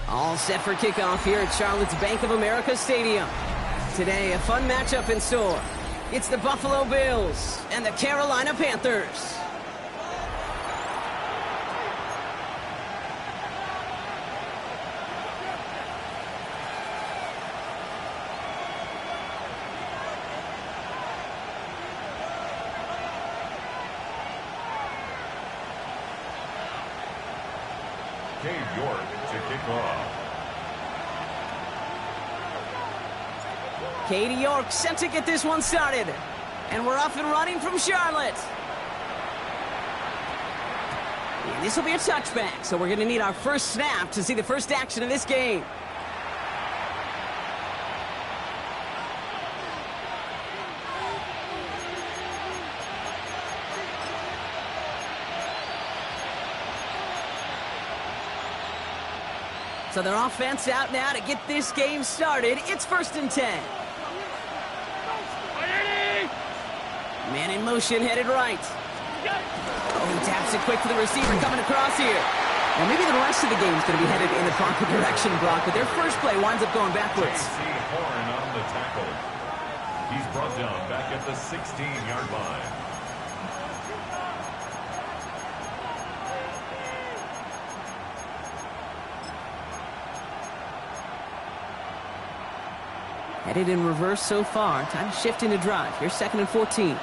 All set for kickoff here at Charlotte's Bank of America Stadium. Today, a fun matchup in store. It's the Buffalo Bills and the Carolina Panthers. To kick off. Katie York set to get this one started. And we're off and running from Charlotte. And this will be a touchback, so we're going to need our first snap to see the first action of this game. So their offense out now to get this game started. It's 1st and 10. Man in motion, headed right. Oh, he taps it quick for the receiver coming across here. Now maybe the rest of the game is going to be headed in the proper direction, Brock, but their first play winds up going backwards. Horn on the tackle. He's brought down back at the 16-yard line. Headed in reverse so far. Time to shift into drive. Here's 2nd and 14.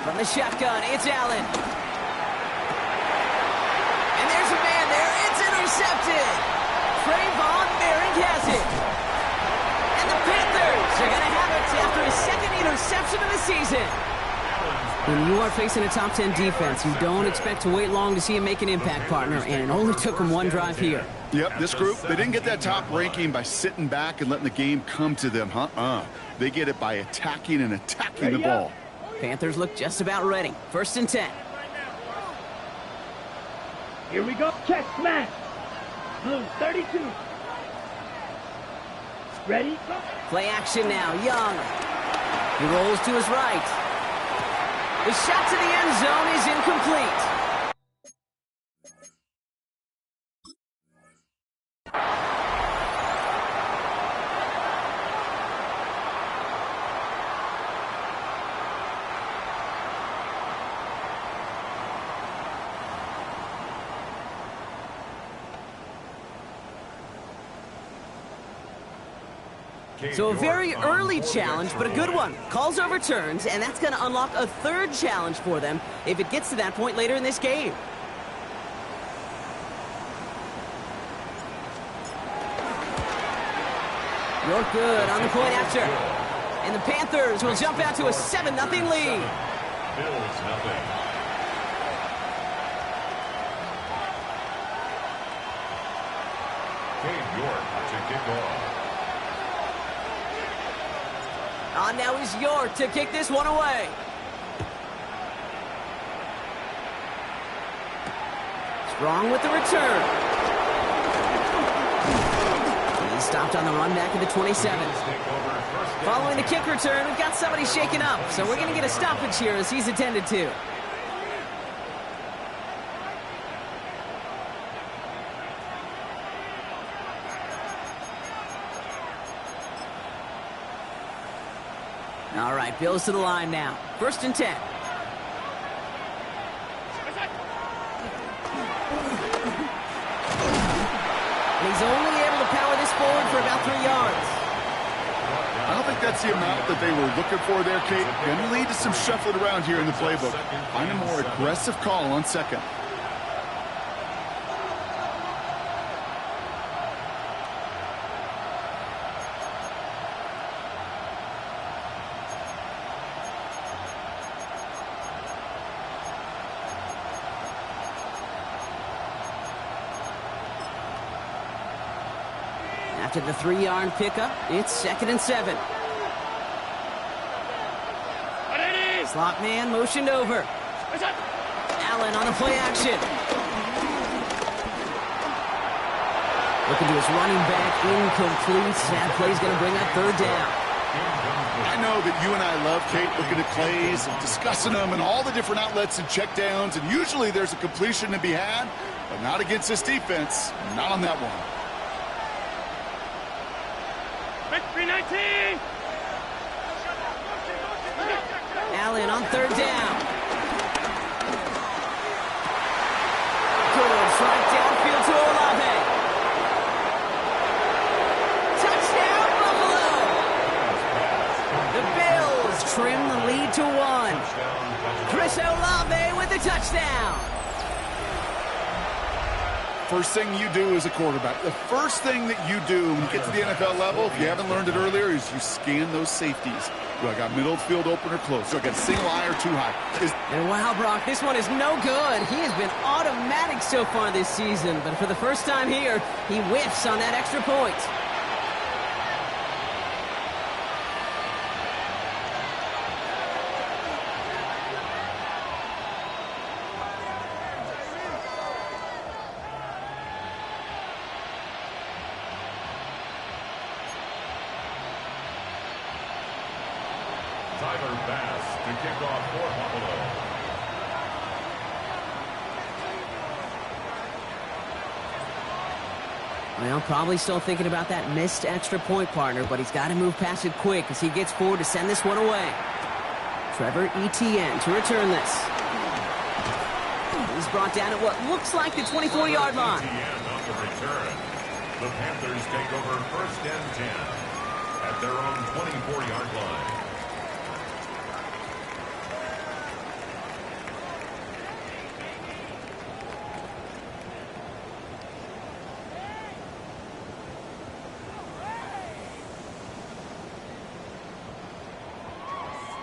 From the shotgun, it's Allen. And there's a man there. It's intercepted. Trayvon Merrick has it. And the Panthers are going to have it after his 2nd interception of the season. When you are facing a top 10 defense, you don't expect to wait long to see him make an impact, partner, and it only took him one drive here. Yep, this group, they didn't get that top ranking by sitting back and letting the game come to them, They get it by attacking and attacking the ball. Panthers look just about ready. 1st and 10. Here we go. Check, smash. Blue, 32. Ready? Play action now. Young. He rolls to his right. The shot to the end zone is incomplete. So a very early challenge, but a good one. Calls overturns, and that's going to unlock a 3rd challenge for them if it gets to that point later in this game. You're good on the point after. And the Panthers will jump out to a 7-0 lead. Bills nothing. Cade York to kick off. On now is York to kick this one away. Strong with the return. He's stopped on the run back at the 27. Following the kick return, we've got somebody shaken up, so we're going to get a stoppage here as he's attended to. All right, Bills to the line now. 1st and 10. And he's only able to power this forward for about 3 yards. I don't think that's the amount that they were looking for there, Kate. Going to lead to some shuffling around here in the playbook. Find a more aggressive call on 2nd. After the 3-yard pickup, it's 2nd and 7. Slot man motioned over. Allen on the play action. Looking to his running back, incomplete. That play's going to bring up 3rd down. I know that you and I love, Kate, looking at plays and discussing them and all the different outlets and checkdowns, and usually there's a completion to be had, but not against this defense, not on that one. Victory 19! Allen on third down. Good, right downfield to Olave. Touchdown, Buffalo! The Bills trim the lead to 1. Chris Olave with the touchdown. First thing you do as a quarterback, the first thing that you do when you get to the NFL level, if you haven't learned it earlier, is you scan those safeties. Do I got middle field open or close? Do I got a single eye or too high? And wow, Brock, this one is no good. He has been automatic so far this season, but for the first time here, he whiffs on that extra point. Tyler Bass to kick off for Buffalo. Well, probably still thinking about that missed extra point, partner, but he's got to move past it quick as he gets forward to send this one away. Trevor Etienne to return this. He's brought down at what looks like the 24-yard line. Etienne on the return. The Panthers take over first and 10 at their own 24-yard line.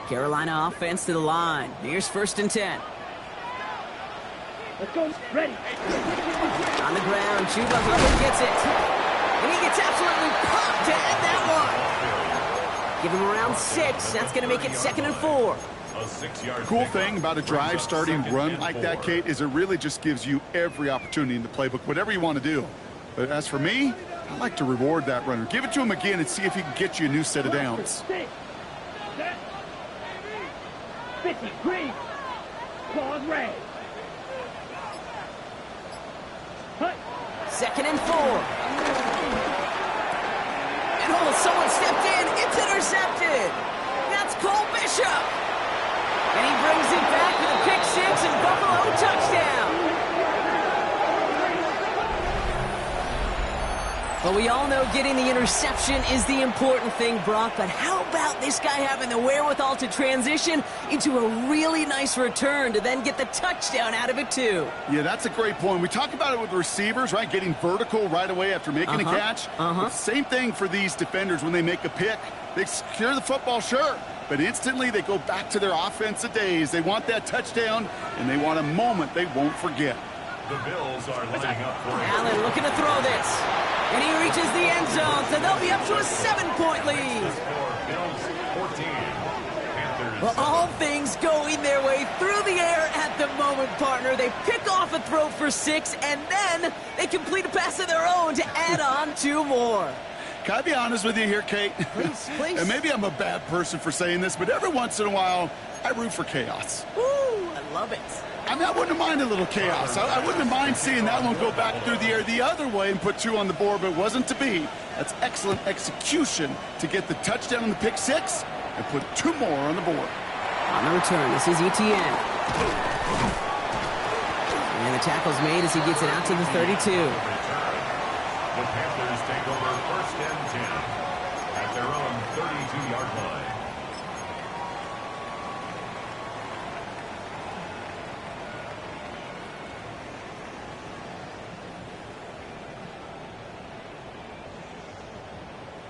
Carolina offense to the line. Here's first and 10. Let's go. Ready. On the ground, Chuba Hubbard gets it. And he gets absolutely pumped to end that one. Give him around 6. That's going to make it 2nd and 4. Cool thing about a drive starting run like that, Kate, is it really just gives you every opportunity in the playbook, whatever you want to do. But as for me, I like to reward that runner. Give it to him again and see if he can get you a new set of downs. 50, green. Claws red. Hut. 2nd and 4. And oh, someone stepped in. It's intercepted. That's Cole Bishop. And he brings it back with a pick 6 and Buffalo touchdown. Well, we all know getting the interception is the important thing, Brock, but how about this guy having the wherewithal to transition into a really nice return to then get the touchdown out of it, too? Yeah, that's a great point. We talk about it with receivers, right? Getting vertical right away after making a catch. Same thing for these defenders when they make a pick. They secure the football, sure, but instantly they go back to their offensive days. They want that touchdown, and they want a moment they won't forget. The Bills are lining up for it. Allen looking to throw this. And he reaches the end zone, so they'll be up to a 7-point lead. Bills 14. Panthers. Well, all things going their way through the air at the moment, partner. They pick off a throw for 6, and then they complete a pass of their own to add on 2 more. Can I be honest with you here, Kate? Please, please. And maybe I'm a bad person for saying this, but every once in a while, I root for chaos. Ooh, I love it. I mean, I wouldn't mind a little chaos. I wouldn't mind seeing that one go back through the air the other way and put 2 on the board, but it wasn't to be. That's excellent execution to get the touchdown on the pick 6 and put 2 more on the board. On the return, this is Etienne. And the tackle's made as he gets it out to the 32. The Panthers take over first and 10 at their own 32-yard line.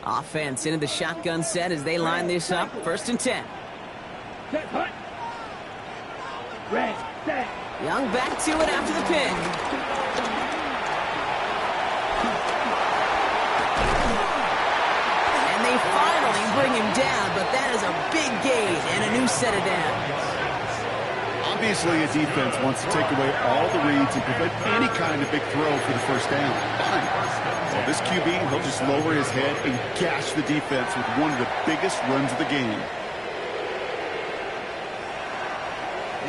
Offense into the shotgun set as they line this up. First and 10. Set, hut. Red, set. Young back to it after the pick. And they finally bring him down, but that is a big gain and a new set of downs. Obviously, a defense wants to take away all the reads and prevent any kind of big throw for the first down. Fine. Well, this QB, he'll just lower his head and gash the defense with one of the biggest runs of the game.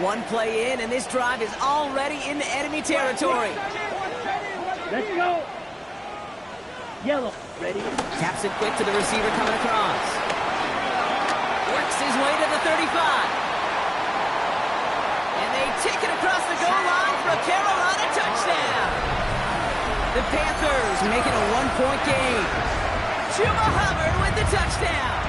One play in, and this drive is already into enemy territory. Let's go. Yellow. Ready. Taps it quick to the receiver coming across. Works his way to the 35. And they take it across the goal line for a Carolina touchdown. The Panthers make it a one-point game. Chuba Hubbard with the touchdown.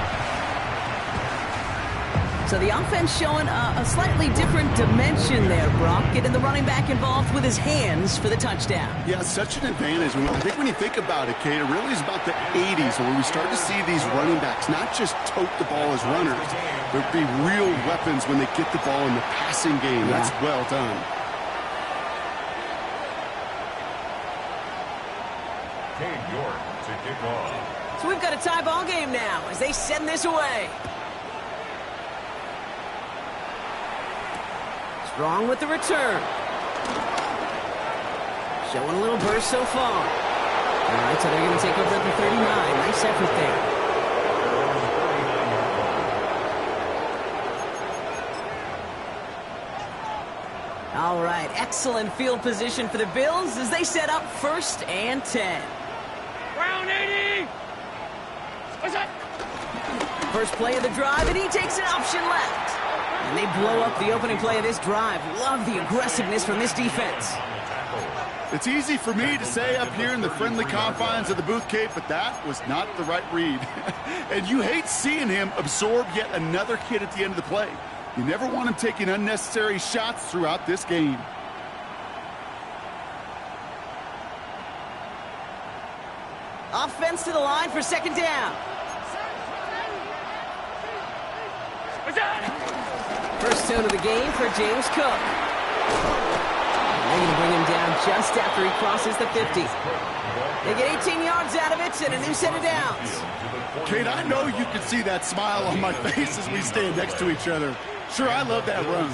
So the offense showing a slightly different dimension there, Brock. Getting the running back involved with his hands for the touchdown. Yeah, such an advantage. I think when you think about it, Kate, it really is about the 80s where we start to see these running backs not just tote the ball as runners. There'd be real weapons when they get the ball in the passing game. Yeah. That's well done. Cade York to kick off. So we've got a tie ball game now as they send this away. Strong with the return. Showing a little burst so far. All right, so they're going to take over at the 39. Nice effort there. All right, excellent field position for the Bills as they set up 1st and 10. Round 80. What's that? First play of the drive, and he takes an option left. And they blow up the opening play of this drive. Love the aggressiveness from this defense. It's easy for me to say up here in the friendly confines of the booth, Kate, but that was not the right read. And you hate seeing him absorb yet another hit at the end of the play. You never want him taking unnecessary shots throughout this game. Offense to the line for 2nd down. What's that? First tone of the game for James Cook. They're going to bring him down just after he crosses the 50. They get 18 yards out of it and a new set of downs. Kate, I know you can see that smile on my face as we stand next to each other. Sure, I love that run.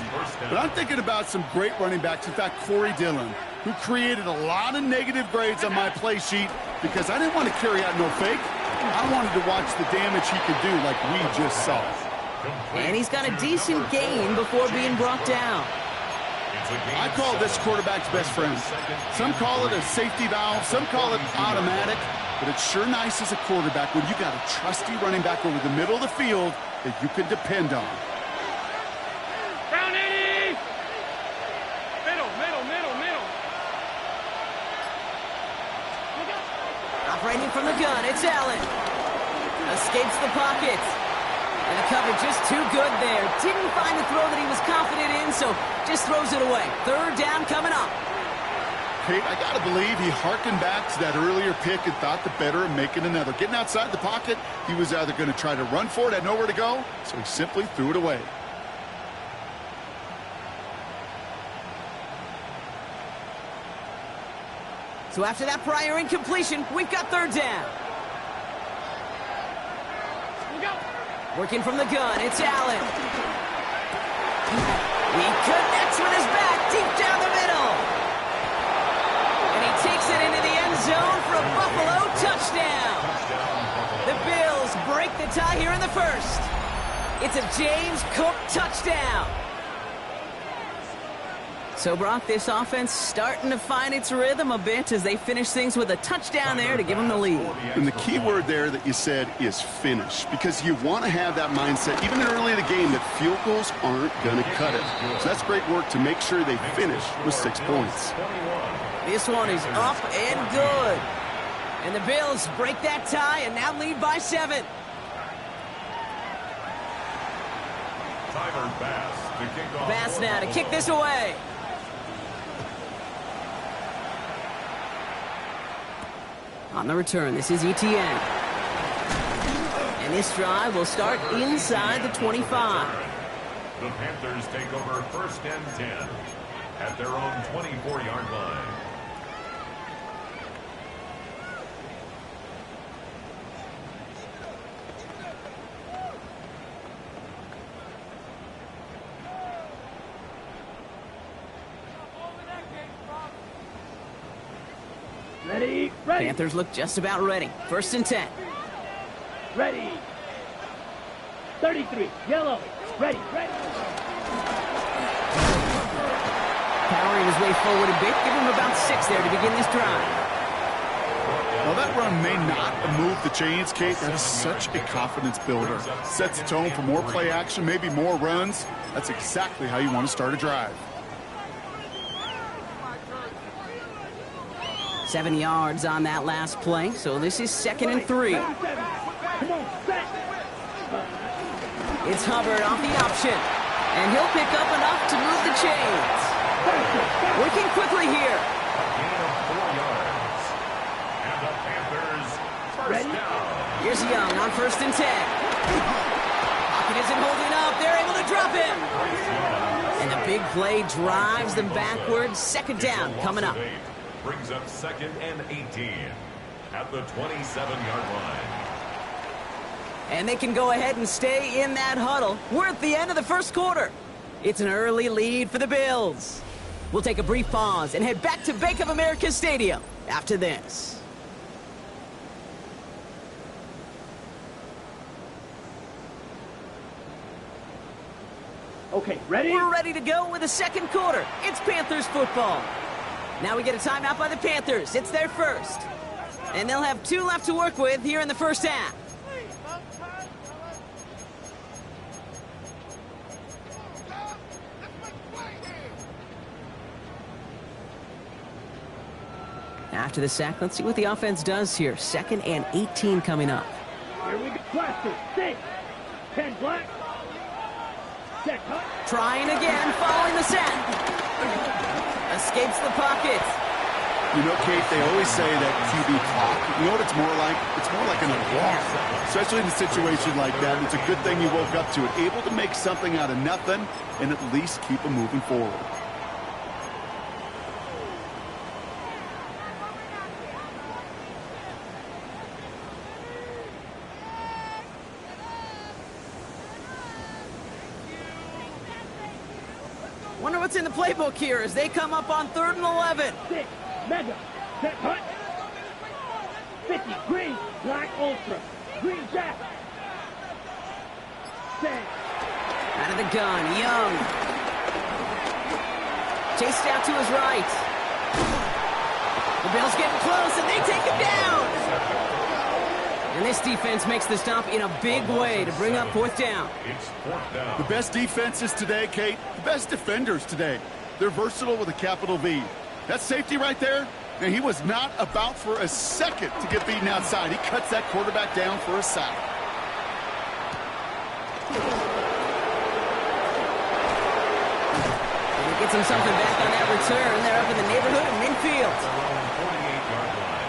But I'm thinking about some great running backs. In fact, Corey Dillon, who created a lot of negative grades on my play sheet because I didn't want to carry out no fake. I wanted to watch the damage he could do like we just saw. And he's got a decent gain before being brought down. I call this quarterback's best friend. Some call it a safety valve, some call it automatic, but it's sure nice as a quarterback when you got a trusty running back over the middle of the field that you can depend on. Round 80. Middle. Operating from the gun, it's Allen. Escapes the pocket. And the cover just too good there. Didn't find the throw that he was confident in, so just throws it away. 3rd down coming up. Kate, I got to believe he hearkened back to that earlier pick and thought the better of making another. Getting outside the pocket, he was either going to try to run for it, had nowhere to go, so he simply threw it away. So after that prior incompletion, we've got 3rd down. Working from the gun, it's Allen. He connects with his back deep down the middle. And he takes it into the end zone for a Buffalo touchdown. The Bills break the tie here in the 1st. It's a James Cook touchdown. So, Brock, this offense starting to find its rhythm a bit as they finish things with a touchdown there to give them the lead. And the key word there that you said is finish, because you want to have that mindset, even early in the game, that field goals aren't going to cut it. So that's great work to make sure they finish with 6 points. This one is up and good. And the Bills break that tie and now lead by 7. Tyler Bass to kick off. Bass now to kick this away. On the return, this is Etienne. And this drive will start inside the 25. The Panthers take over 1st and 10 at their own 24-yard line. Ready. Panthers look just about ready. 1st and 10. Ready. 33. Yellow. Ready. play forward a bit. Give him about 6 there to begin this drive. Well, that run may not move the chains, Kate. That is such a confidence builder. Sets the tone for more play action, maybe more runs. That's exactly how you want to start a drive. 7 yards on that last play, so this is 2nd and 3. It's Hubbard off the option, and he'll pick up enough to move the chains. Working quickly here. Here's Young on 1st and 10. Pocket isn't holding up. They're able to drop him. And the big play drives them backwards. 2nd down coming up. Brings up 2nd and 18 at the 27-yard line. And they can go ahead and stay in that huddle. We're at the end of the 1st quarter. It's an early lead for the Bills. We'll take a brief pause and head back to Bank of America Stadium after this. Okay, ready? We're ready to go with the 2nd quarter. It's Panthers football. Now we get a timeout by the Panthers. It's their first. And they'll have 2 left to work with here in the 1st half. After the sack, let's see what the offense does here. 2nd and 18 coming up. Here we go. Blaster, 6, 10 black. Set, cut. Trying again, following the sack. Escapes the pocket. You know, Kate, they always say that QB clock. You know what it's more like? It's more like an alarm. Especially in a situation like that. It's a good thing you woke up to it. Able to make something out of nothing and at least keep them moving forward. Wonder what's in the playbook here as they come up on 3rd and 11. 6, mega, set, cut. 50, green, black, ultra, green jack. 10. Out of the gun, Young. Chased out to his right. The Bills getting close, and they take him down. And this defense makes the stop in a big way to bring up 4th down. It's 4th down. The best defenses today, Kate, the best defenders today, they're versatile with a capital V. That safety right there, and he was not about for a second to get beaten outside. He cuts that quarterback down for a sack. And he gets him something back on that return. They're up in the neighborhood of midfield. Their own 48-yard line.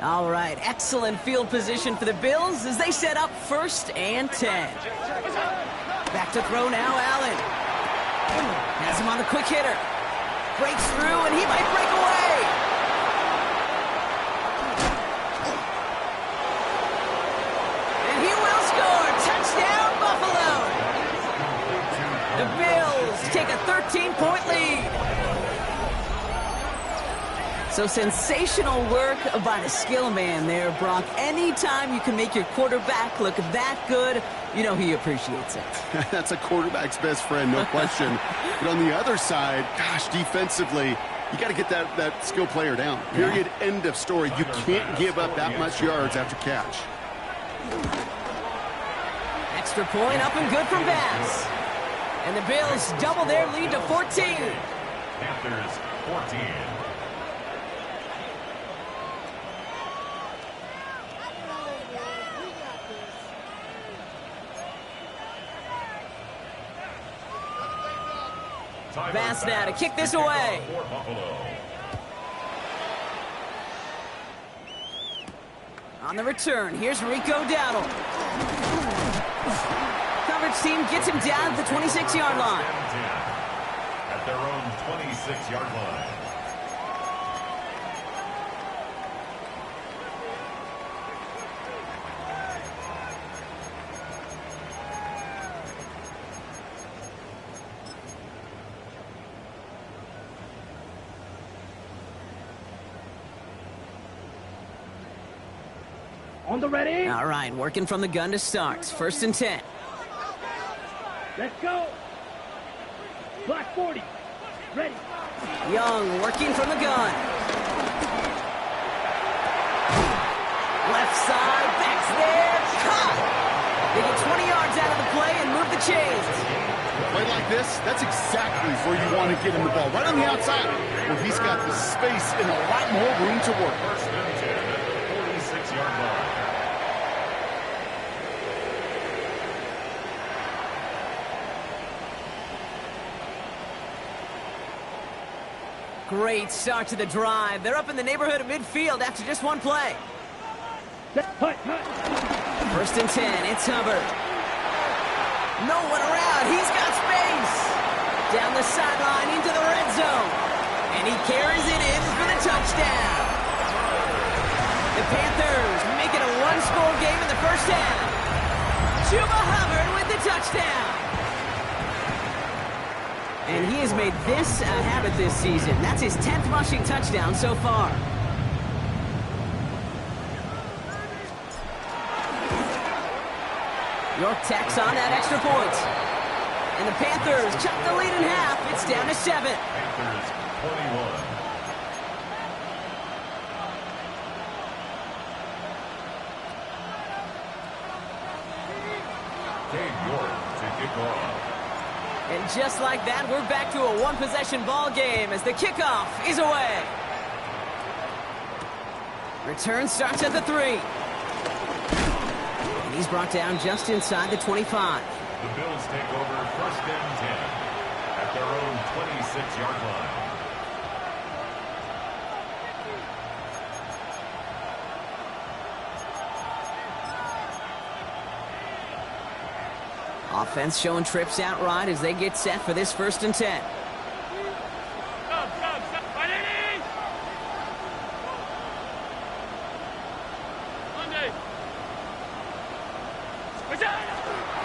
All right, excellent field position for the Bills as they set up 1st and 10. Back to throw now, Allen. Has him on the quick hitter. Breaks through, and he might break away. And he will score. Touchdown, Buffalo. The Bills take a 13-point lead. So sensational work by the skill man there, Brock. Anytime you can make your quarterback look that good, you know he appreciates it. That's a quarterback's best friend, no question. But on the other side, gosh, defensively, you got to get that skill player down. Period, end of story. You can't give up that much yards after catch. Extra point up and good from Bass. And the Bills double their lead to 14. Panthers 14. Bass now to kick this away. On the return, here's Rico Dowdle. Coverage team gets him down at the 26-yard line. At their own 26-yard line. On the ready. All right, working from the gun to start. 1st and 10. Let's go. Black 40. Ready. Young working from the gun. Left side, backs there, caught. They get 20 yards out of the play and move the chains. A play like this, that's exactly where you want to get him the ball. Right on the outside, where he's got the space and a lot more room to work. 1st and 10 at the 46-yard line. Great start to the drive. They're up in the neighborhood of midfield after just one play. Hut. 1st and 10, it's Hubbard. No one around, he's got space. Down the sideline into the red zone. And he carries it in for the touchdown. The Panthers make it a one-score game in the first half. Chuba Hubbard with the touchdown. And he has made this a habit this season. That's his 10th rushing touchdown so far. York tacks on that extra point. And the Panthers cut the lead in half. It's down to 7. Panthers 21. Cade York to kick off. And just like that, we're back to a one-possession ball game as the kickoff is away. Return starts at the 3. And he's brought down just inside the 25. The Bills take over 1st and 10 at their own 26-yard line. Offense showing trips out right as they get set for this 1st and 10.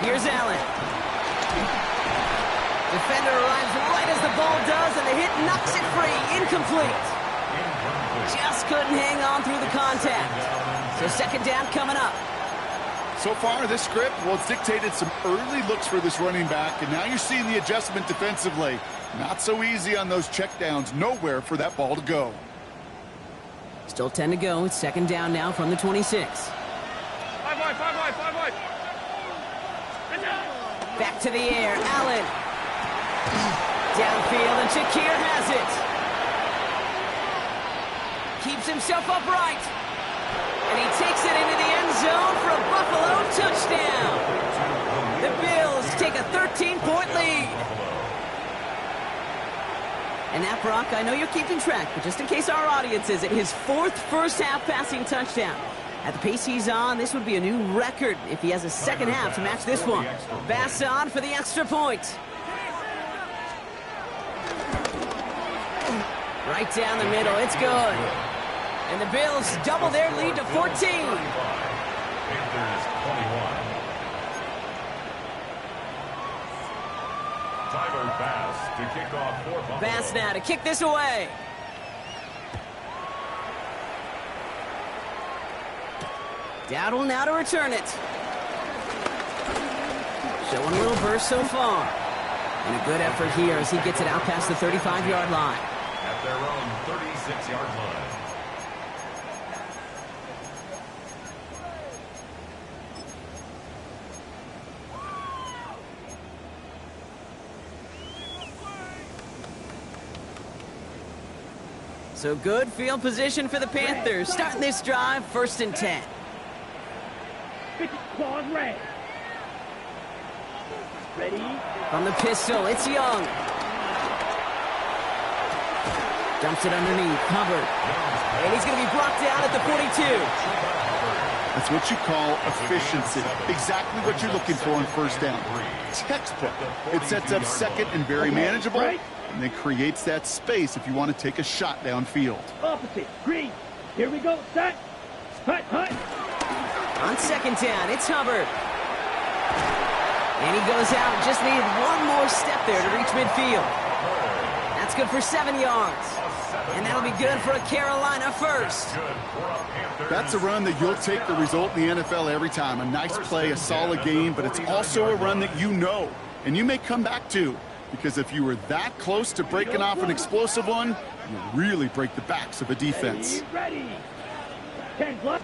Here's Allen. Defender arrives right as the ball does, and the hit knocks it free. Incomplete. Just couldn't hang on through the contact. So 2nd down coming up. So far, this script, well, it's dictated some early looks for this running back, and now you're seeing the adjustment defensively. Not so easy on those checkdowns. Nowhere for that ball to go. Still 10 to go. It's 2nd down now from the 26. 5 wide. Back to the air. Allen. Downfield, and Shakir has it. Keeps himself upright. And he takes it into the end zone for a Buffalo touchdown. The Bills take a 13-point lead. And that, Brock, I know you're keeping track, but just in case our audience isn't, his 4th first-half passing touchdown. At the pace he's on, this would be a new record if he has a 2nd half to match this one. Bass on for the extra point. Right down the middle, it's good. And the Bills double their lead to 14. Panthers 21. Tyler Bass to kick off for Buffalo. Bass now to kick this away. Dowdle now to return it. Showing a little burst so far. And a good effort here as he gets it out past the 35-yard line. At their own 36-yard line. So good field position for the Panthers. Starting this drive, 1st and 10. 50 claws red. Ready? From the pistol, it's Young. Dumps it underneath, Hubbard. And he's going to be brought down at the 42. That's what you call efficiency. Exactly what you're looking for on 1st down. Textbook. It sets up 2nd and very manageable, and then creates that space if you want to take a shot downfield. Opposite. Green. Here we go. Set. Hut. On 2nd down, it's Hubbard. And he goes out, just needed one more step there to reach midfield. That's good for 7 yards. And that'll be good for a Carolina first. That's a run that you'll take the result in the NFL every time. A nice play, a solid game, but it's also a run that you know and you may come back to, because if you were that close to breaking off an explosive one, you really break the backs of a defense. Ready. 10 plus.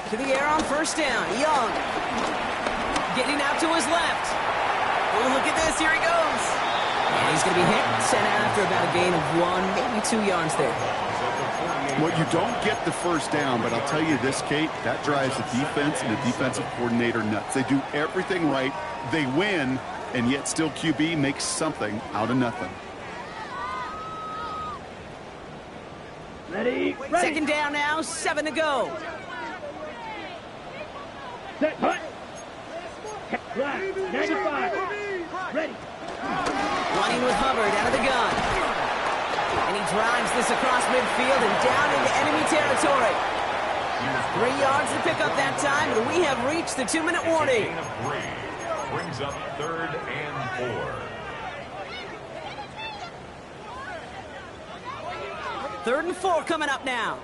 To the air on first down. Young. Getting out to his left. Oh, look at this. Here he goes. And he's going to be hit and sent out after about a gain of 1, maybe 2 yards there. Well, you don't get the first down, but I'll tell you this, Kate, that drives the defense and the defensive coordinator nuts. They do everything right. They win, and yet still QB makes something out of nothing. Ready. Second down now, 7 to go. Set. Hut. Black. 95. Ready. Running with Hubbard out of the gun. And he drives this across midfield and down into enemy territory. 3 yards to pick up that time, and we have reached the 2-minute warning. Brings up 3rd and 4. 3rd and 4 coming up now.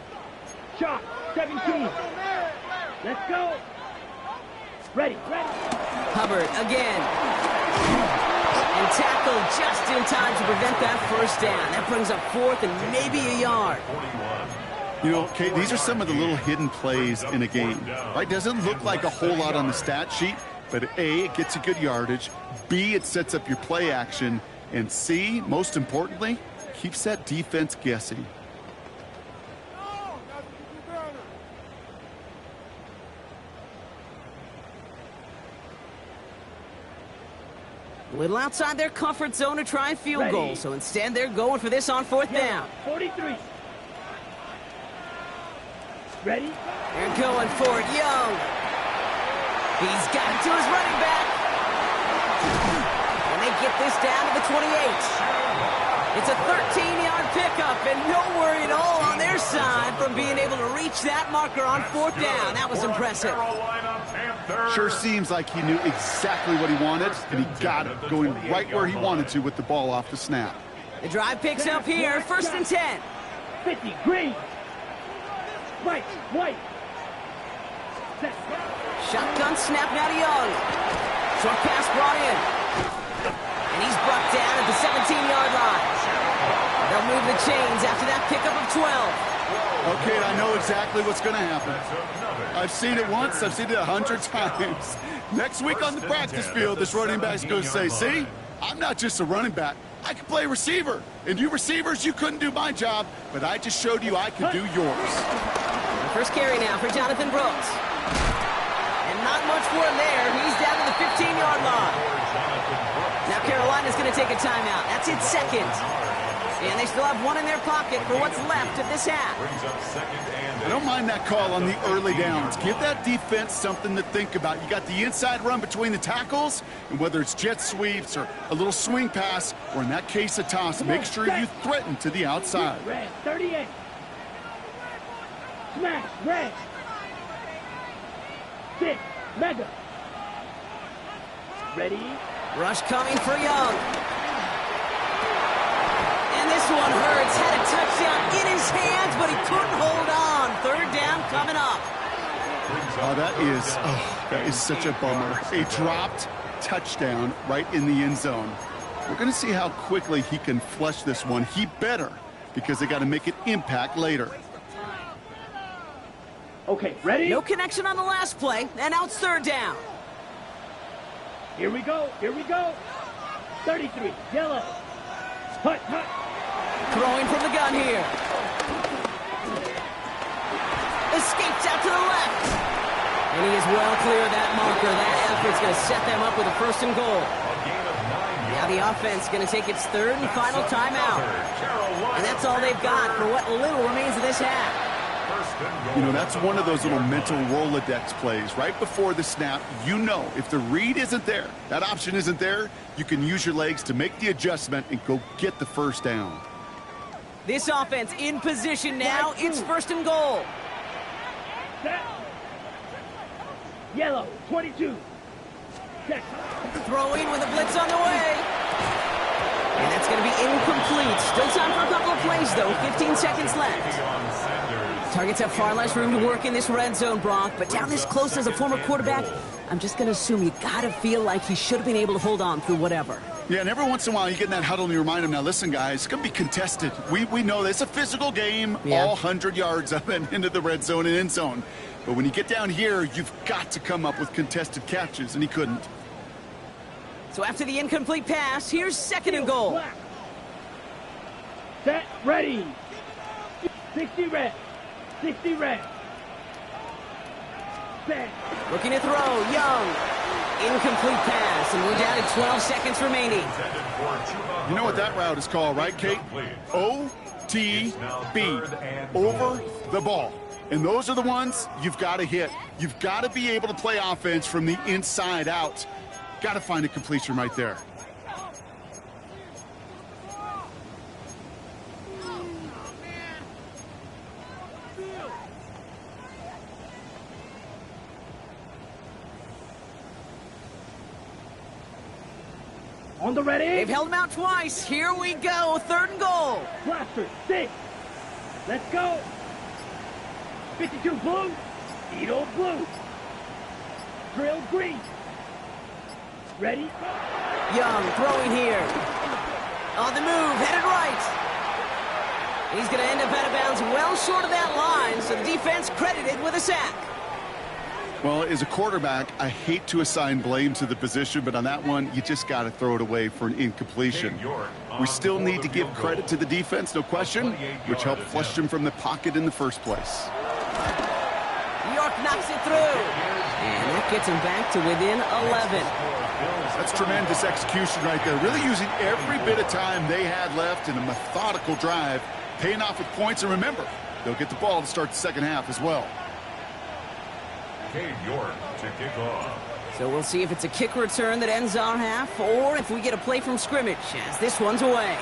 Shot. 17. Let's go. Ready. Hubbard again. And tackled just in time to prevent that first down. That brings up 4th and maybe a yard. You know, Kate, these are some of the little hidden plays in a game. Right? Doesn't look like a whole lot on the stat sheet, but A, it gets you good yardage. B, it sets up your play action. And C, most importantly, keeps that defense guessing. A little outside their comfort zone to try a field goal, so instead they're going for this on 4th down. 43. Ready? They're going for it, Young. He's got it to his running back. And they get this down to the 28. It's a 13-yard pickup, and no worry at all on their side from being able to reach that marker on 4th down. That was impressive. Sure seems like he knew exactly what he wanted, and he got it, going right where he wanted to with the ball off the snap. The drive picks up here, 1st and 10. 50, green. White. Shotgun snap now to Young. Short pass brought in. And he's brought down at the 17-yard line. They'll move the chains after that pickup of 12. Okay, I know exactly what's going to happen. I've seen it once, I've seen it 100 times. Next week on the practice field, this running back's going to say, see, I'm not just a running back. I can play receiver. And you receivers, you couldn't do my job, but I just showed you I could do yours. First carry now for Jonathan Brooks. And not much for him there. He's down to the 15-yard line. Now Carolina's going to take a timeout. That's its 2nd. And they still have 1 in their pocket for what's left of this half. I don't mind that call on the early downs. Give that defense something to think about. You got the inside run between the tackles, and whether it's jet sweeps or a little swing pass, or in that case a toss, make sure you threaten to the outside. Red, 38. Smash, red. 6, mega. Ready? Rush coming for Young. And this one hurts. Had a touchdown in his hands, but he couldn't hold on. 3rd down coming up. That is such a bummer. A dropped touchdown right in the end zone. We're going to see how quickly he can flush this one. He better, because they got to make an impact later. Okay, ready? No connection on the last play, and now it's 3rd down. Here we go. 33, yellow. Hut. Throwing from the gun here. Escapes out to the left. And he is well clear of that marker. That effort's going to set them up with a 1st and goal. Now the offense going to take its 3rd and final timeout. And that's all they've got for what little remains of this half. You know, that's one of those little mental Rolodex plays. Right before the snap, you know if the read isn't there, that option isn't there, you can use your legs to make the adjustment and go get the 1st down. This offense in position now. It's 1st and goal. Set. Yellow, 22. Set. Throwing with a blitz on the way. And that's going to be incomplete. Still time for a couple of plays, though. 15 seconds left. Targets have far less room to work in this red zone, Brock. But down this close as a former quarterback, I'm just going to assume you got to feel like he should have been able to hold on through whatever. Yeah, and every once in a while you get in that huddle and you remind him, now listen, guys, it's going to be contested. We know this. It's a physical game, all 100 yards up and into the red zone and end zone. But when you get down here, you've got to come up with contested catches, and he couldn't. So after the incomplete pass, here's 2nd and goal. Set, ready. 60 red. 60 red. Set. Looking to throw, Young. Incomplete pass, and we're down to 12 seconds remaining. You know what that route is called, right, Kate? OTB, over the ball. And those are the ones you've got to hit. You've got to be able to play offense from the inside out. Got to find a completion right there. On the ready. They've held him out twice. Here we go. 3rd and goal. Blaster, 6. Let's go. 52 blue. Edo blue. Drill green. Ready? Young throwing here. On the move, headed right. He's going to end up out of bounds well short of that line, so the defense credited with a sack. Well, as a quarterback, I hate to assign blame to the position, but on that one, you just got to throw it away for an incompletion. We still need to give credit to the defense, no question, which helped flush him from the pocket in the first place. York knocks it through, and that gets him back to within 11. That's tremendous execution right there. Really using every bit of time they had left in a methodical drive, paying off with points. And remember, they'll get the ball to start the second half as well. York to kick off. So we'll see if it's a kick return that ends our half, or if we get a play from scrimmage, as this one's away.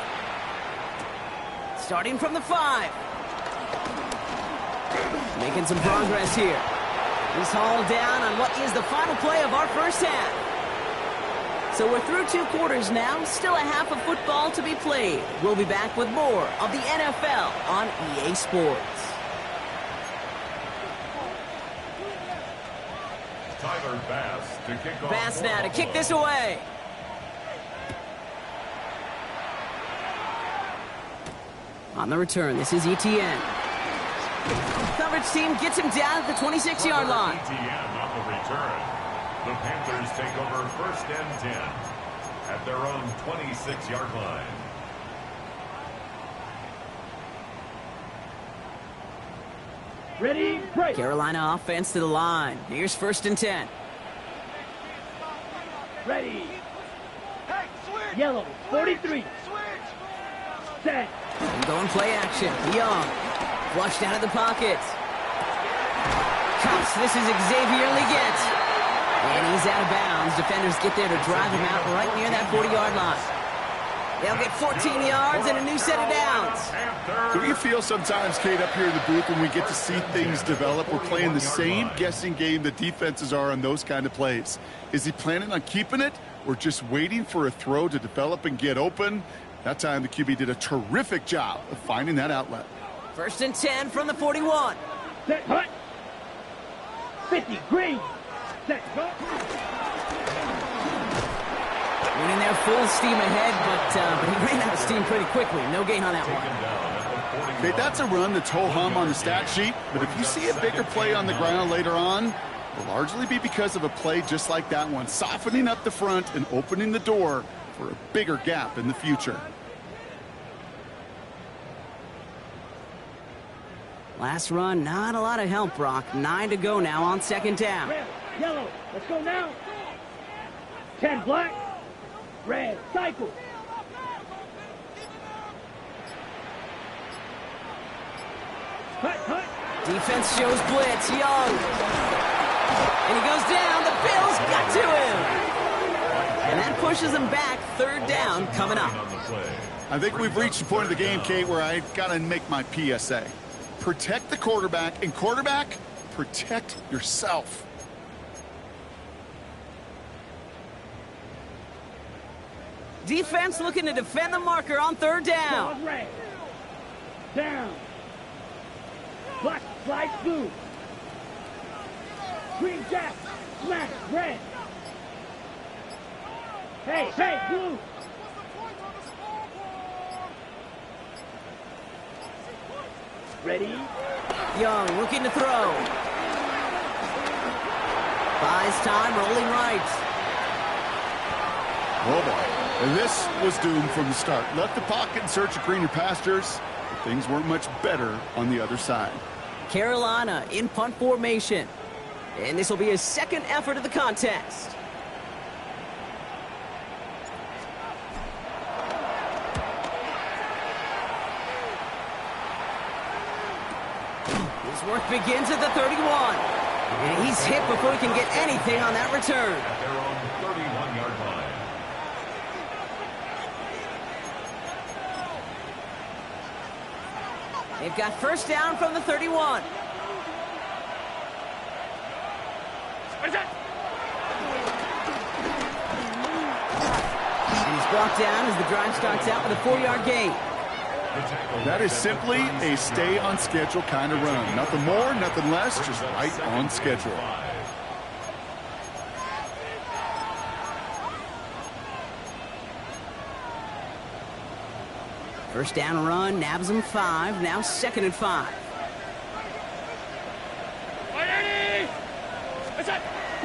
Starting from the 5. Making some progress here. He's hauled down on what is the final play of our first half. So we're through 2 quarters now, still a half of football to be played. We'll be back with more of the NFL on EA Sports. Tyler Bass to kick off. Bass now to kick this away. On the return, this is ETN. Coverage team gets him down at the 26-yard line. ETN on the return. The Panthers take over 1st and 10 at their own 26-yard line. Ready, break. Carolina offense to the line. Here's 1st and 10. Ready. Yellow, 43. Set. And going play action. Young. Flushed out of the pocket. Cups. This is Xavier Leggett. And he's out of bounds. Defenders get there to drive him out right near that 40-yard line. They'll get 14 yards and a new set of downs. Do you feel sometimes, Kate, up here in the booth when we get to see things develop, we're playing the same guessing game the defenses are on those kind of plays? Is he planning on keeping it or just waiting for a throw to develop and get open? That time the QB did a terrific job of finding that outlet. 1st and 10 from the 41. Set, hut. 50, green. Set, go. Winning there full steam ahead, but he ran out of steam pretty quickly. No gain on that one. Okay, that's a run that's ho-hum on the stat sheet, but if you see a bigger play on the ground later on, it'll largely be because of a play just like that one, softening up the front and opening the door for a bigger gap in the future. Last run, not a lot of help, Brock. 9 to go now on 2nd down. Red, yellow, let's go now. 10 black. Red, cycle. Hut, hut. Defense shows blitz. Young. And he goes down. The Bills got to him. And that pushes them back. 3rd down coming up. I think we've reached the point of the game, Kate, where I got to make my PSA. Protect the quarterback, and quarterback, protect yourself. Defense looking to defend the marker on 3rd down. down. Black, slide, blue. Green, jack, smash, red. Hey, hey, blue. Ready? Young looking to throw. Buys time, rolling right. Oh, boy. And this was doomed from the start. Left the pocket in search of greener pastures, but things weren't much better on the other side. Carolina in punt formation. And this will be his second effort of the contest. His work begins at the 31. And he's hit before he can get anything on that return. At their own 31-yard line. They've got first down from the 31. And he's brought down as the drive starts out with a 4-yard gain. That is simply a stay-on-schedule kind of run. Nothing more, nothing less, just right on schedule. First down run, nabs him 5, now 2nd and 5.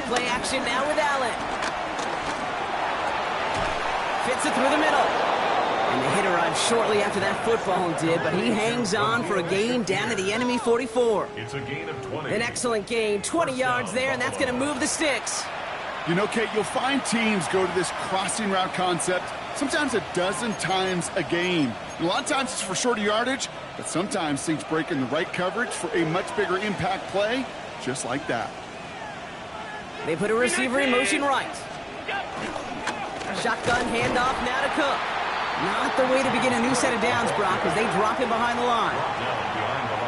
Play action now with Allen. Fits it through the middle. And the hit arrived shortly after that football did, but he hangs on for a gain down to the enemy 44. It's a gain of 20. An excellent gain, 20 yards there, and that's going to move the sticks. You know, Kate, you'll find teams go to this crossing route concept sometimes a dozen times a game. And a lot of times it's for shorter yardage, but sometimes things break in the right coverage for a much bigger impact play, just like that. They put a receiver in motion right. Shotgun handoff now to Cook. Not the way to begin a new set of downs, Brock, as they drop him behind the line.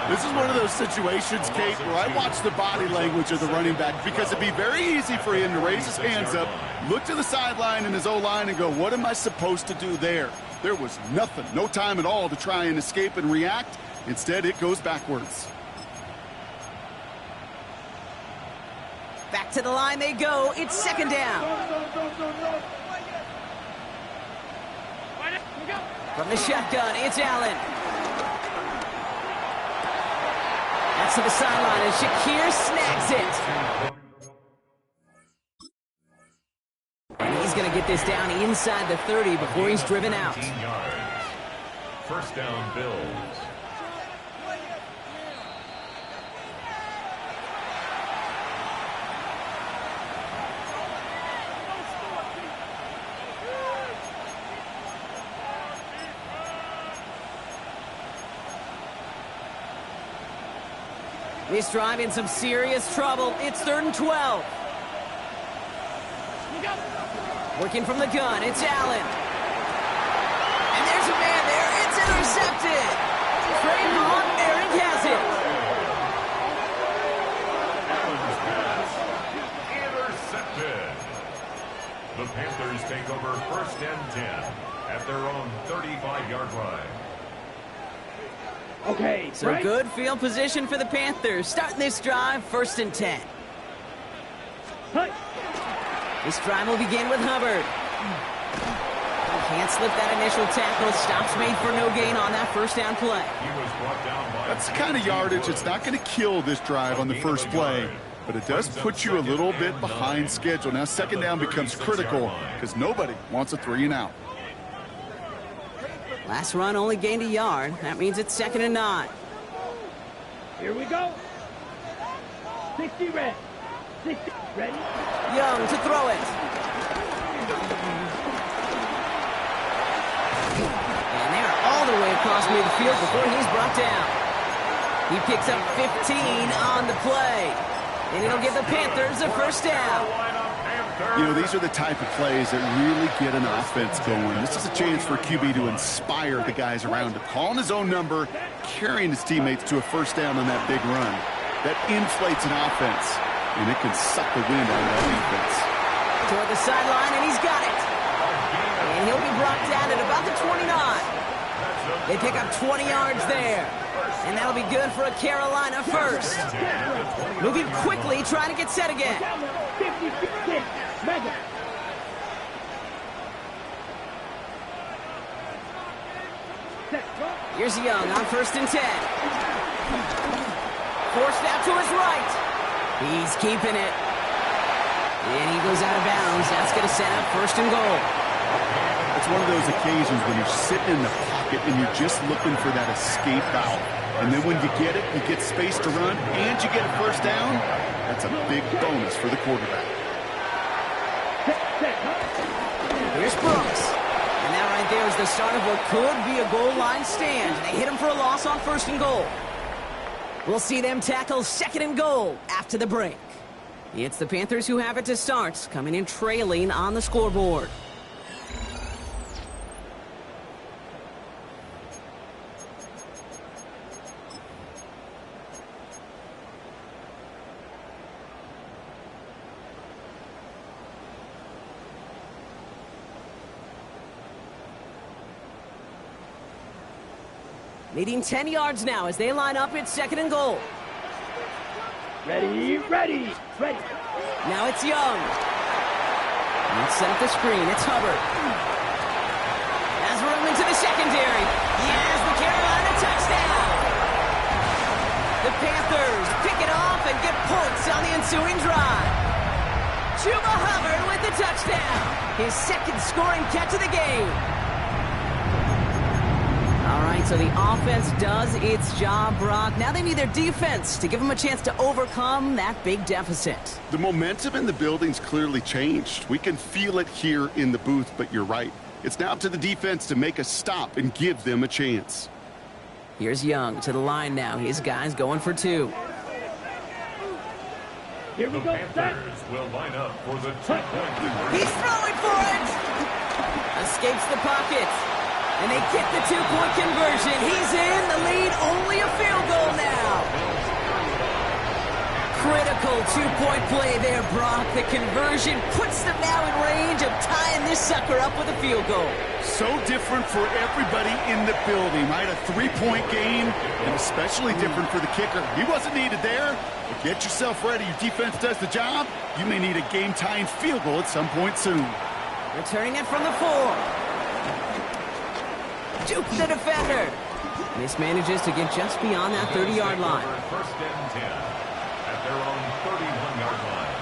This is one of those situations, Kate, where I watch the body language of the running back because it'd be very easy for him to raise his hands up, look to the sideline in his O-line and go, what am I supposed to do there? There was nothing, no time at all to try and escape and react. Instead, it goes backwards. Back to the line they go. It's 2nd down. From the shotgun, it's Allen. That's to the sideline, and Shakir snags it. And he's going to get this down inside the 30 before he's driven out. 15 yards. First down, Bills. This drive in some serious trouble. It's 3rd and 12. Working from the gun, it's Allen. And there's a man there. It's intercepted. Trayvon Merrick has it. Allen's pass intercepted. The Panthers take over 1st and 10 at their own 35-yard line. Okay, So right? good field position for the Panthers. Starting this drive, 1st and 10. Hey. This drive will begin with Hubbard. Can't slip that initial tackle. Stops made for no gain on that first down play. He was brought down by That's the kind of yardage it's not going to kill this drive on the first play, but it does put you a little bit behind schedule. Now 2nd down becomes critical because nobody wants a 3 and out. Last run only gained a yard. That means it's 2nd and 9. Here we go. 60 red. 60 ready. Young to throw it. And they're all the way across midfield before he's brought down. He picks up 15 on the play. And it'll give the Panthers a first down. You know, these are the type of plays that really get an offense going. This is a chance for QB to inspire the guys around him. Calling his own number, carrying his teammates to a first down on that big run. That inflates an offense, and it can suck the wind out of that defense. Toward the sideline, and he's got it. And he'll be brought down at about the 29. They pick up 20 yards there. And that'll be good for a Carolina first. Moving quickly, trying to get set again. 56, Mega. Here's Young on 1st and 10. Forced out to his right. He's keeping it. And he goes out of bounds. That's going to set up 1st and goal. It's one of those occasions when you're sitting in the pocket and you're just looking for that escape valve. And then when you get it, you get space to run, and you get a 1st down. That's a big bonus for the quarterback. Here's Brooks. And that right there is the start of what could be a goal line stand. They hit him for a loss on 1st and goal. We'll see them tackle 2nd and goal after the break. It's the Panthers who have it to start, coming in trailing on the scoreboard. Needing 10 yards now as they line up at 2nd and goal. Ready. Now it's Young. Let's set up the screen. It's Hubbard. Has room into the secondary. Here's the Carolina touchdown. The Panthers pick it off and get points on the ensuing drive. Chuba Hubbard with the touchdown. His 2nd scoring catch of the game. All right, so the offense does its job, Brock. Now they need their defense to give them a chance to overcome that big deficit. The momentum in the building's clearly changed. We can feel it here in the booth, but you're right. It's now up to the defense to make a stop and give them a chance. Here's Young to the line now. His guys going for 2. Here we The go, Panthers will line up for the 2-point conversion. He's throwing for it! Escapes the pocket. And they get the 2-point conversion. He's in the lead. Only a field goal now. Critical 2-point play there, Brock. The conversion puts them now in range of tying this sucker up with a field goal. So different for everybody in the building, right? A 3-point game, and especially different for the kicker. He wasn't needed there, but get yourself ready. Your defense does the job. You may need a game-tying field goal at some point soon. Returning it from the 4. Juke the defender. Mismanages to get just beyond that 30-yard line. 1st and 10 at their own 31-yard line.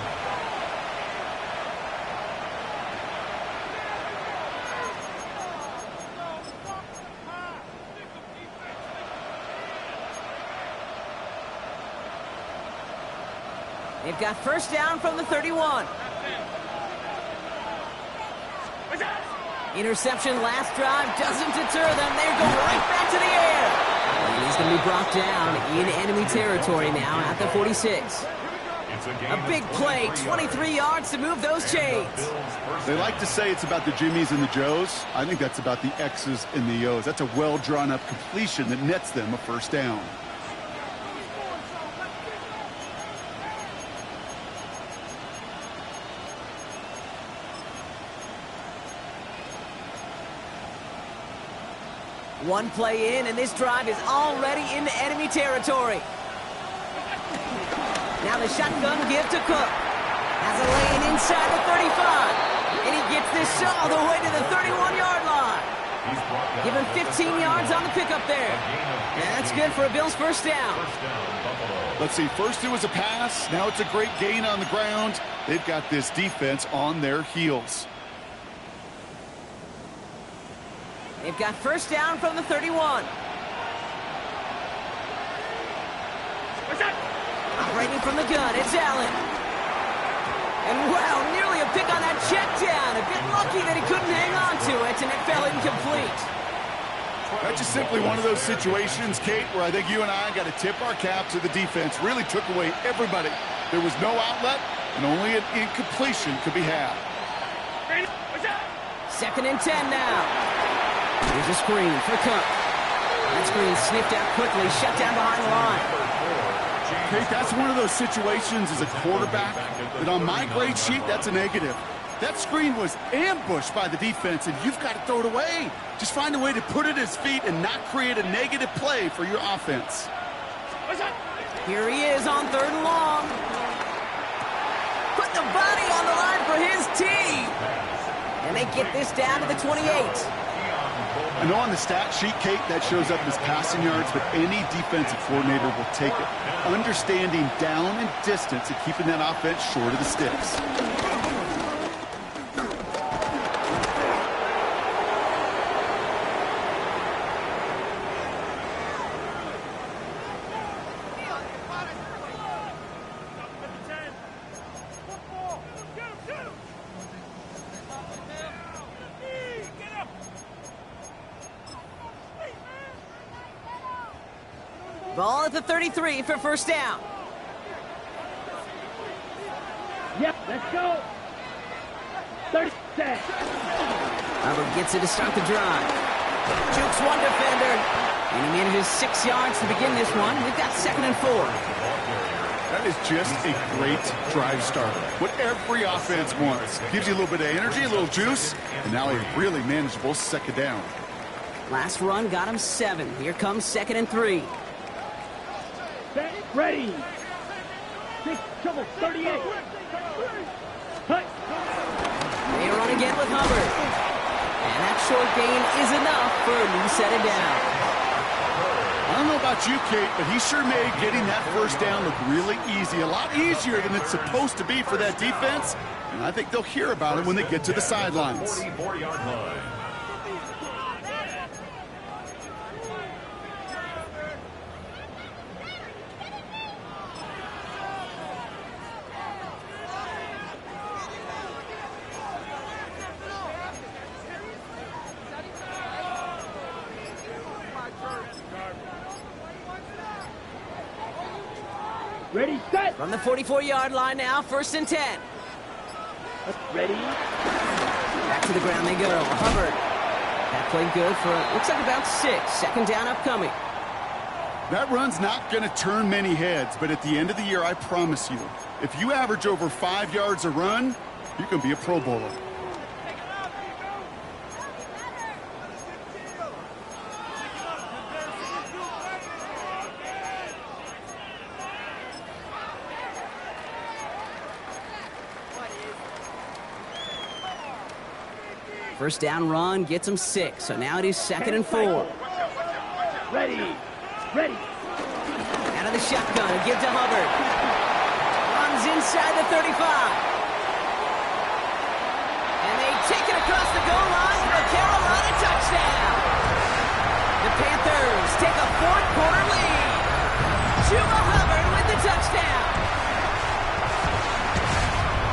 They've got 1st down from the 31. Interception last drive doesn't deter them. They're going right back to the air. And he's going to be brought down in enemy territory now at the 46. A big play, 23 yards to move those chains. They like to say it's about the Jimmies and the Joes. I think that's about the X's and the O's. That's a well-drawn-up completion that nets them a 1st down. One play in, and this drive is already into enemy territory. Now the shotgun give to Cook. Has a lane inside the 35. And he gets this all the way to the 31-yard line. Give him 15 yards on the pickup there. And that's good for a Bills 1st down. Let's see, first it was a pass. Now it's a great gain on the ground. They've got this defense on their heels. They've got 1st down from the 31. Operating from the gun, it's Allen. And wow, nearly a pick on that check down. A bit lucky that he couldn't hang on to it, and it fell incomplete. That's just simply one of those situations, Kate, where I think you and I got to tip our cap to the defense. Really took away everybody. There was no outlet, and only an incompletion could be had. 2nd and 10 now. Here's a screen for Cook. That screen sniffed out quickly, shut down behind the line. Kate, that's one of those situations as a quarterback that on my grade sheet, that's a negative. That screen was ambushed by the defense, and you've got to throw it away. Just find a way to put it at his feet and not create a negative play for your offense. Here he is on 3rd and long. Put the body on the line for his team. And they get this down to the 28. I know on the stat sheet, Kate, that shows up as passing yards, but any defensive coordinator will take it. Understanding down and distance and keeping that offense short of the sticks. Ball at the 33 for 1st down. Yep, let's go. 30 seconds. Hubbard gets it to start the drive. Jukes one defender. And he manages 6 yards to begin this one. We've got 2nd and 4. That is just a great drive starter. What every offense wants. Gives you a little bit of energy, a little juice, and now a really manageable 2nd down. Last run got him 7. Here comes 2nd and 3. Set, ready. 6, trouble, 38. Hut. They run again with Hubbard. And that short gain is enough for a new set of down. I don't know about you, Kate, but he sure made getting that 1st down look really easy. A lot easier than it's supposed to be for that defense. And I think they'll hear about it when they get to the sidelines. 44-yard line. Ready, set. From the 44-yard line now, 1st and 10. Ready. Back to the ground they go. Hubbard. That played good for, looks like about 6. 2nd down upcoming. That run's not going to turn many heads, but at the end of the year, I promise you, if you average over 5 yards a run, you're going to be a Pro Bowler. First down run gets him 6, so now it is 2nd and 4. Ready. Ready. Out of the shotgun, give to Hubbard. Runs inside the 35. And they take it across the goal line for a Carolina touchdown. The Panthers take a 4th-quarter lead. Chuba Hubbard with the touchdown.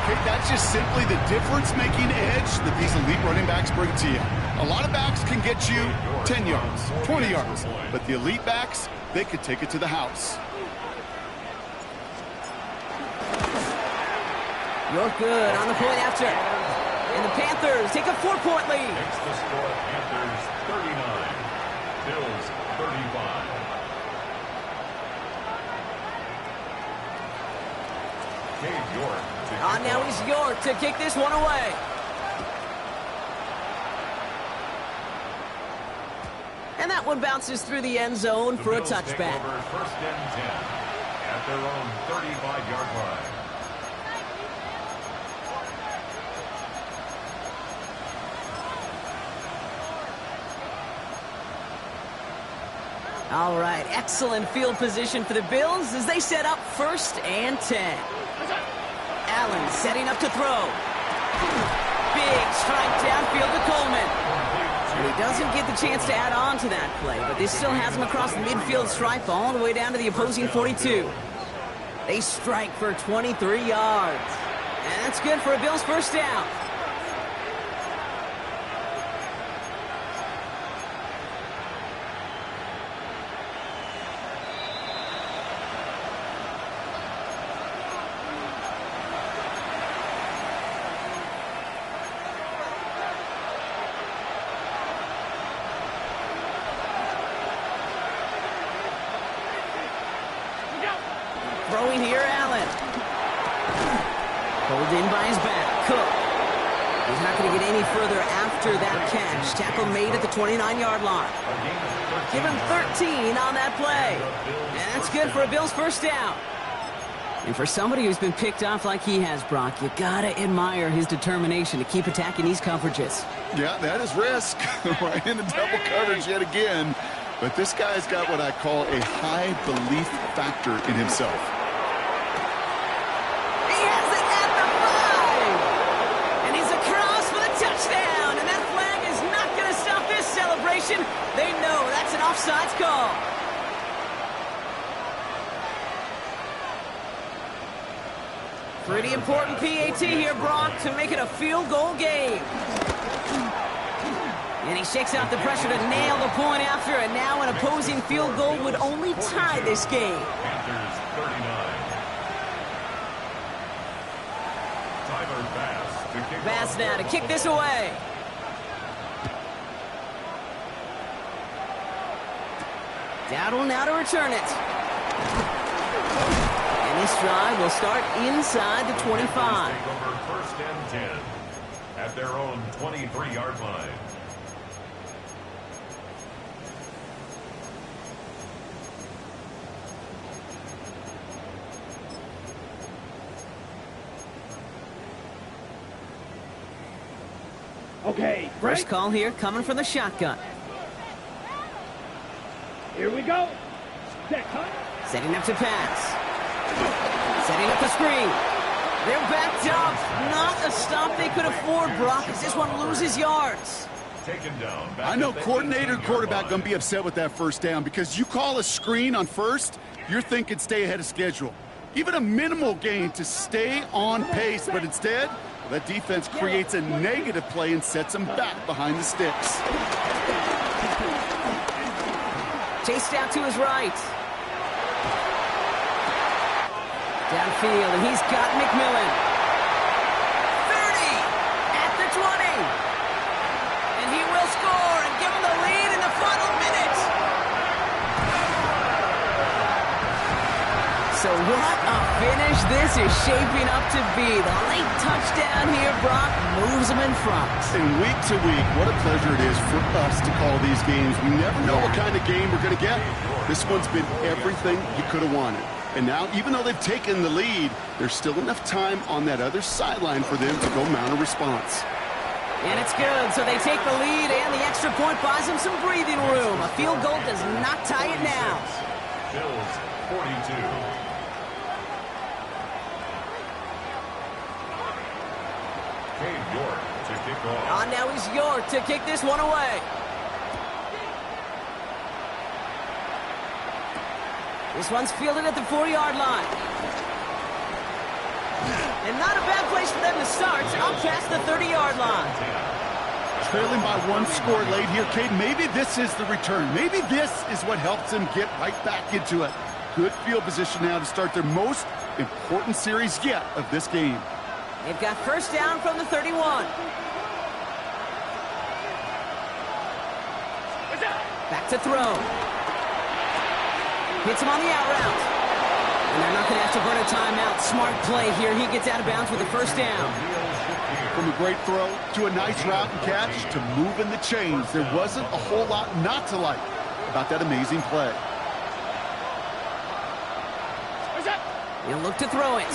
Okay, that's just simply the difference-making edge that these elite running backs bring to you. A lot of backs can get you 10 yards, 20 yards, but the elite backs, they could take it to the house. You're good on the point after. And the Panthers take a 4-point lead. Makes the score Panthers 39, Bills 35. Cade York. Now he's York to kick this one away. And that one bounces through the end zone for a touchback. Take over 1st and 10 at their own 35-yard line. All right, excellent field position for the Bills as they set up 1st and 10. Allen setting up to throw. Big strike downfield to Coleman. And he doesn't get the chance to add on to that play, but this still has him across the midfield stripe all the way down to the opposing 42. They strike for 23 yards. And that's good for a Bills 1st down. Throwing here, Allen. Pulled in by his back. Cook. He's not going to get any further after that catch. Tackle made at the 29-yard line. Give him 13 on that play. And that's good for a Bills first down. And for somebody who's been picked off like he has, Brock, you gotta admire his determination to keep attacking these coverages. Yeah, that is risk. Right into double coverage yet again. But this guy's got what I call a high belief factor in himself. He has it at the 5. And he's across for the touchdown. And that flag is not going to stop this celebration. They know that's an offsides call. Pretty important PAT here, Brock, to make it a field goal game. And he shakes out the pressure to nail the point after, and now an opposing field goal would only tie this game. Panthers 39. Tyler Bass now to kick this away. Dowdle now to return it. And this drive will start inside the 25. Take over first and 10 at their own 23-yard line. Okay, First call here coming from the shotgun. Here we go. Set, cut. Setting up to pass. Setting up the screen. They're backed up. Not a stop they could afford, Brock, as this one loses yards. Taken down. I know coordinator quarterback going to be upset with that first down because you call a screen on first, you're thinking stay ahead of schedule. Even a minimal gain to stay on pace, but instead, that defense creates a negative play and sets them back behind the sticks. Chased out to his right. Downfield, and he's got McMillan. 30 at the 20. And he will score and give him the lead in the final minute. So what a finish this is shaping up to be. The late touchdown here, Brock, moves him in front. And week to week, what a pleasure it is for us to call these games. We never know what kind of game we're going to get. This one's been everything you could have wanted. And now, even though they've taken the lead, there's still enough time on that other sideline for them to go mount a response. And it's good. So they take the lead, and the extra point buys them some breathing room. A field goal does not tie it now. Bills 42. York to kick off. On now is York to kick this one away. This one's fielded at the 4-yard line. And not a bad place for them to start. Up past the 30-yard line. Trailing by one score late here, Cade. Maybe this is the return. Maybe this is what helps them get right back into it. Good field position now to start their most important series yet of this game. They've got first down from the 31. Back to throw. Hits him on the out route. And they're not going to have to burn a timeout. Smart play here. He gets out of bounds with the first down. From a great throw to a nice route and catch to moving the chains, there wasn't a whole lot not to like about that amazing play. He'll look to throw it.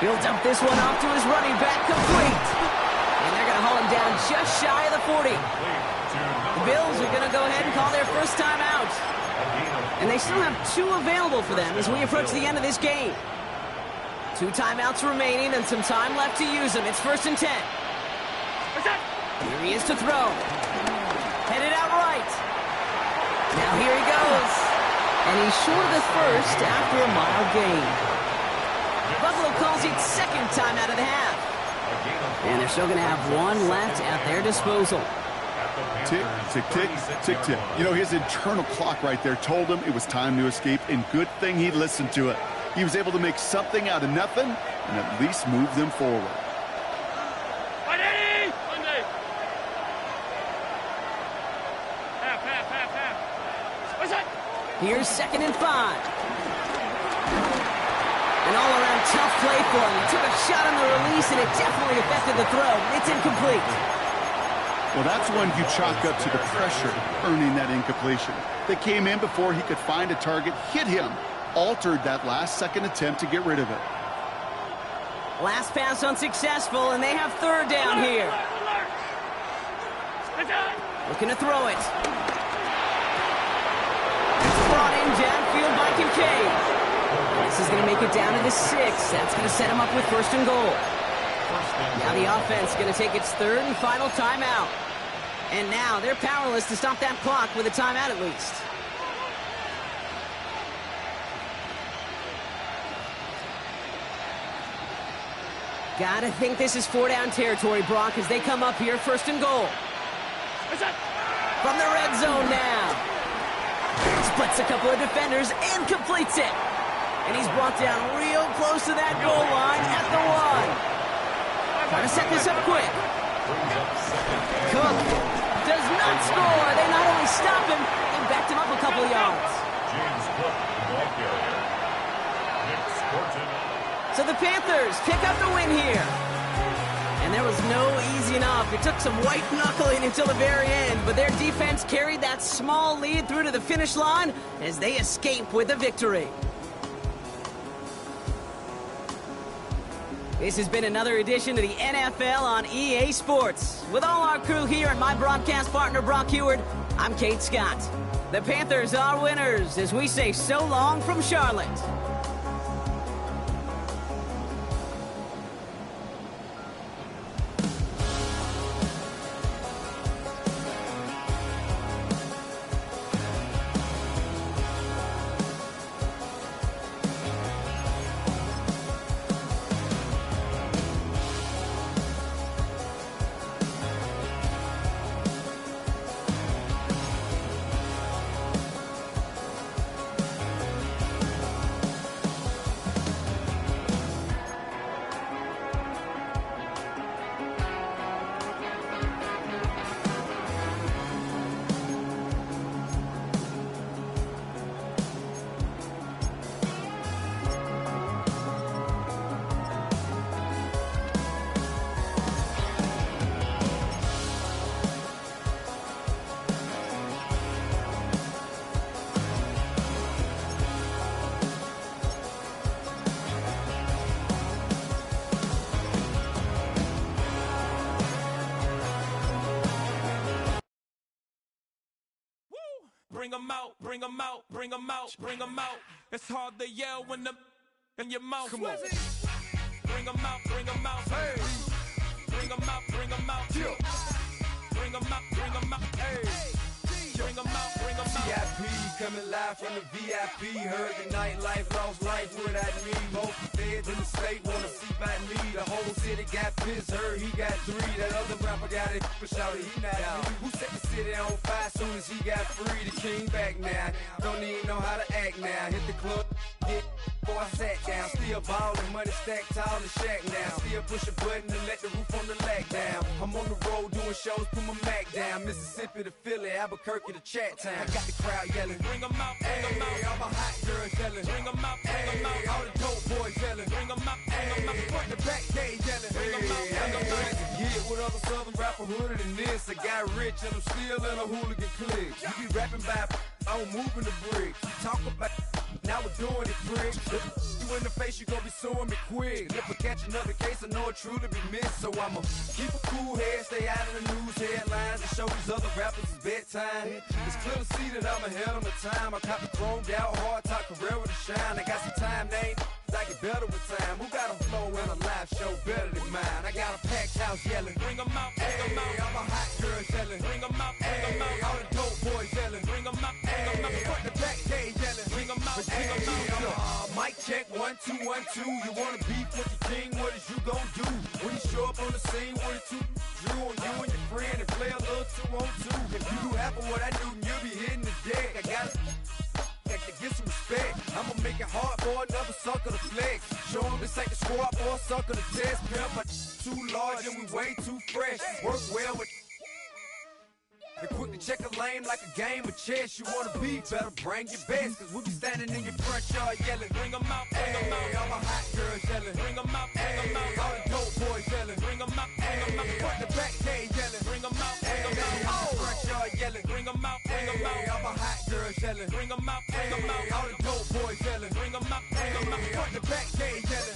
He'll dump this one off to his running back, complete. And they're going to haul him down just shy of the 40. The Bills are going to go ahead and call their first time out. And they still have 2 available for them as we approach the end of this game. 2 timeouts remaining and some time left to use them. It's first and 10. Here he is to throw. Headed out right. Now here he goes. And he's short of the first after a mild gain. Buffalo calls it second time out of the half. And they're still going to have 1 left at their disposal. Tick, tick, tick, tick, tick. You know, his internal clock right there told him it was time to escape, and good thing he listened to it. He was able to make something out of nothing and at least move them forward. Here's second and 5. And An all-around tough play for him. He took a shot on the release, and it definitely affected the throw. It's incomplete. Well, that's one you chalk up to the pressure earning that incompletion. They came in before he could find a target, hit him, altered that last-second attempt to get rid of it. Last pass unsuccessful, and they have third down here. Looking to throw it. It's brought in downfield by Kincaid. This is going to make it down to the 6. That's going to set him up with first and goal. Now the offense is going to take its third and final timeout. And now they're powerless to stop that clock with a timeout at least. Gotta think this is 4-down territory, Brock, as they come up here first and goal. From the red zone now. Splits a couple of defenders and completes it. And he's brought down real close to that goal line at the 1. Trying to set this up quick. Cook does not score. They not only stop him, they backed him up a couple of yards. James Cook, the ball carrier. Nick Scorton. So the Panthers pick up the win here. And there was no easy enough. It took some white knuckling until the very end, but their defense carried that small lead through to the finish line as they escape with a victory. This has been another edition of the NFL on EA Sports. With all our crew here and my broadcast partner, Brock Heward, I'm Kate Scott. The Panthers are winners as we say so long from Charlotte. Bring 'em out, bring 'em out, bring 'em out, bring 'em out. It's hard to yell when the in your mouth. Come on. Bring 'em out, bring 'em out. Hey. Bring 'em out, bring 'em out. Yeah. Bring 'em out, bring 'em out. Hey. Bring 'em out, bring 'em out. VIP coming live from the VIP. Heard the nightlife, lost life without me. Most feds in the state wanna see by me. The whole city got pissed, heard he got 3. That other rapper got it, but shouted he not me. Who set the city on fire soon as he got free? The king back now, don't even know how to act now. Hit the club, hit before I sat down. Still ballin', money stacked tall and shack now. Still push a button and let the roof on the lag down. I'm on the road doing shows, put my Mac down. Mississippi to Philly, Albuquerque to Chat Town. I got the crowd yelling. Bring 'em out, bring 'em out. All my hot girls yelling. Bring 'em out, bring 'em out. All the dope boys yelling. Bring 'em out, bring 'em out. Front the back gate yelling. Bring 'em out, bring 'em out. Get with other southern rapper hooded than this. I got rich and I'm still in a hooligan clique. You be rapping by I'm moving the bricks. Talk about now we're doing it quick. You in the face, you gon' be suing me quick. If I catch another case, I know it truly be missed. So I'ma keep a cool head, stay out of the news headlines, and show these other rappers it's bedtime. It's clear to see that I'm ahead of my time. I cop the chromed out, hard top career with a shine. I got some time, name. I get better with time. Who got a flow and a live show better than mine? I got a packed house yelling. Bring 'em out, bring 'em out. All my hot girls yelling. Bring 'em out, bring 'em out. All the dope boys yelling. Bring 'em out, bring 'em out. Front the back gate yelling. Bring 'em out, bring 'em out. Mic check 1 2 1 2. You wanna beef with the king? What is you gon' do when you show up on the scene with a 2 Drew on you and your friend and play a little 2 on 2? If you do half of what I do, you'll be hitting the deck. I gotta get some respect. I'ma make it hard for another sucker to flex. Show 'em this ain't the squad or a sucker to test. Pimp, but too large and we way too fresh. Work well with And quick to check a lane like a game of chess. You wanna be better, bring your best. Cause we be standing in your front yard yelling. Bring 'em out, bring 'em out. All my hot girls yelling. Bring 'em out, bring 'em out. All the dope boys yelling. Bring 'em out, bring 'em out. Front the back gate yelling. Bring 'em out, bring 'em out. All the front yard yelling. Bring 'em out, bring 'em out. All my hot girls yelling. Bring 'em out, bring 'em out. All the dope boys yelling. Bring 'em out, bring 'em out. Front the back gate yelling.